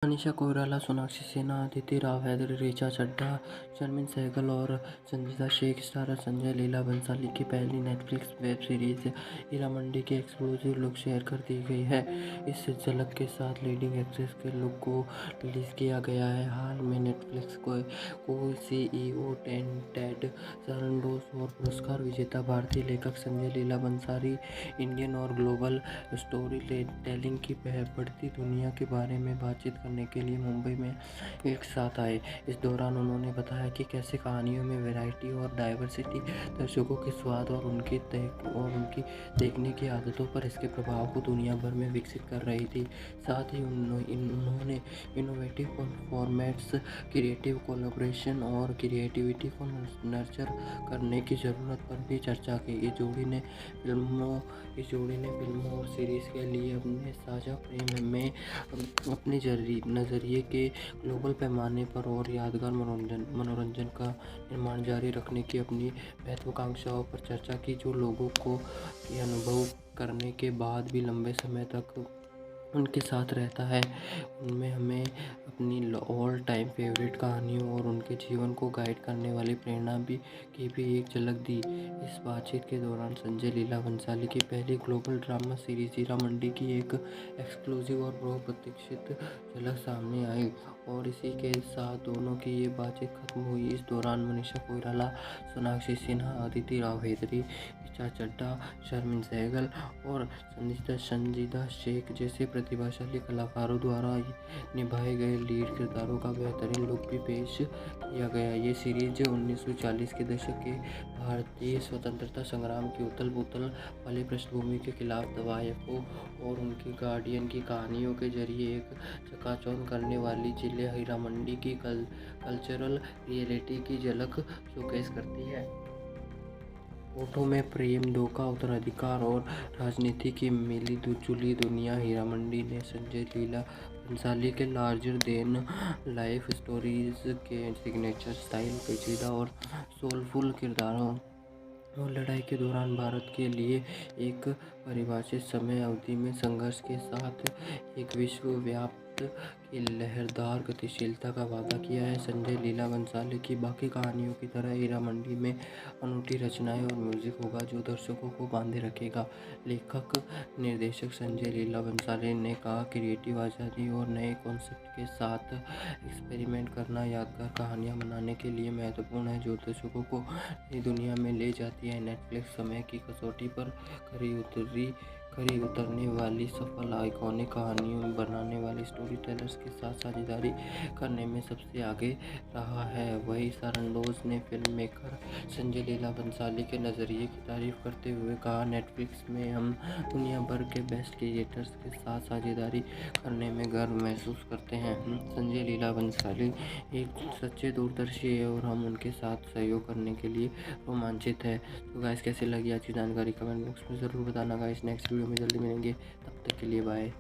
मनीषा कोइराला, सोनाक्षी सिन्हा, अदिति राव हैदरी, ऋचा चड्ढा, शर्मिन सहगल और संजीदा शेख स्टारर संजय लीला भंसाली की पहली Netflix web series Heera Mandi की एक्सक्लूसिव लुक शेयर कर दी गई है। इस झलक के साथ लीडिंग एक्ट्रेस के लुक को रिलीज किया गया है। हाल में नेटफ्लिक्स को सीईओ टेड सारंडोस और पुरस्कार विजेता भारतीय लेखक संजय लीला भंसाली इंडियन और ग्लोबल स्टोरी टेलिंग की बढ़ती दुनिया के बारे में बातचीत करने के लिए मुंबई में एक साथ आए। इस दौरान उन्होंने बताया कि कैसे कहानियों में वैरायटी और डाइवर्सिटी दर्शकों के स्वाद और उनकी देखने की आदतों पर इसके प्रभाव को दुनिया भर में विकसित कर रही थी। साथ ही उन्होंने इनोवेटिव फॉर्मेट्स, क्रिएटिव कोलैबोरेशन और क्रिएटिविटी को नर्चर करने की ज़रूरत पर भी चर्चा की। इस जोड़ी ने फिल्मों और सीरीज़ के लिए अपने साझा प्रेम में अपने नज़रिए के ग्लोबल पैमाने पर और यादगार मनोरंजन का निर्माण जारी रखने की अपनी महत्वाकांक्षाओं पर चर्चा की, जो लोगों को ये अनुभव करने के बाद भी लंबे समय तक उनके साथ रहता है। उनमें हमें अपनी ऑल टाइम फेवरेट कहानियों और उनके जीवन को गाइड करने वाली प्रेरणा की भी एक झलक दी। इस बातचीत के दौरान संजय लीला भंसाली की पहली global drama series Heera Mandi की एक एक्सक्लूसिव और बहुप्रतीक्षित झलक सामने आई और इसी के साथ दोनों की ये बातचीत खत्म हुई। इस दौरान मनीषा कोइराला, सोनाक्षी सिन्हा, अदिति राव हैदरी, ऋचा चड्ढा, शर्मिन सहगल और संजीदा शेख जैसे प्रतिभाशाली कलाकारों द्वारा निभाए गए लीड किरदारों का बेहतरीन लुक भी पेश किया गया। ये सीरीज 1940 के दशक के भारतीय स्वतंत्रता संग्राम की उथल-पुथल वाली पृष्ठभूमि के खिलाफ दवायकों और उनकी गार्डियन की कहानियों के जरिए एक चकाचौंध करने वाली जिले हीरा मंडी की कल्चरल रियलिटी की झलक शोकेस करती है। फोटो में प्रेम, धोखा, उत्तराधिकार और राजनीति की मिली-जुली दुनिया। हीरा मंडी ने संजय लीला भंसाली के लार्जर देन लाइफ स्टोरीज के सिग्नेचर स्टाइल, पेचीदा और सोलफुल किरदारों और लड़ाई के दौरान भारत के लिए एक परिभाषित समय अवधि में संघर्ष के साथ एक विश्वव्यापी की लहरदार गतिशीलता का वादा किया है। संजय लीला भंसाली की बाकी कहानियों की तरह हीरा मंडी में अनूठी रचनाएं और म्यूजिक होगा जो दर्शकों को बांधे रखेगा। लेखक निर्देशक संजय लीला भंसाली ने कहा, क्रिएटिव आज़ादी और नए कॉन्सेप्ट के साथ एक्सपेरिमेंट करना यादगार कहानियां बनाने के लिए महत्वपूर्ण है, जो दर्शकों को नई दुनिया में ले जाती है। नेटफ्लिक्स समय की कसौटी पर खरी उतरने वाली सफल आइकॉनिक कहानियों बनाने वाले स्टोरी टेलर्स के साथ साझेदारी करने में सबसे आगे रहा है। वहीं सारंडोस ने फिल्म मेकर संजय लीला भंसाली के नज़रिए की तारीफ करते हुए कहा, नेटफ्लिक्स में हम दुनिया भर के बेस्ट क्रिएटर्स के साथ साझेदारी करने में गर्व महसूस करते हैं। संजय लीला भंसाली एक सच्चे दूरदर्शी है और हम उनके साथ सहयोग करने के लिए रोमांचित है। तो गाइस, कैसी लगी आज की जानकारी कमेंट बॉक्स में ज़रूर बताना गाइस। नेक्स्ट वीडियो में जल्दी मिलेंगे, तब तक के लिए बाय।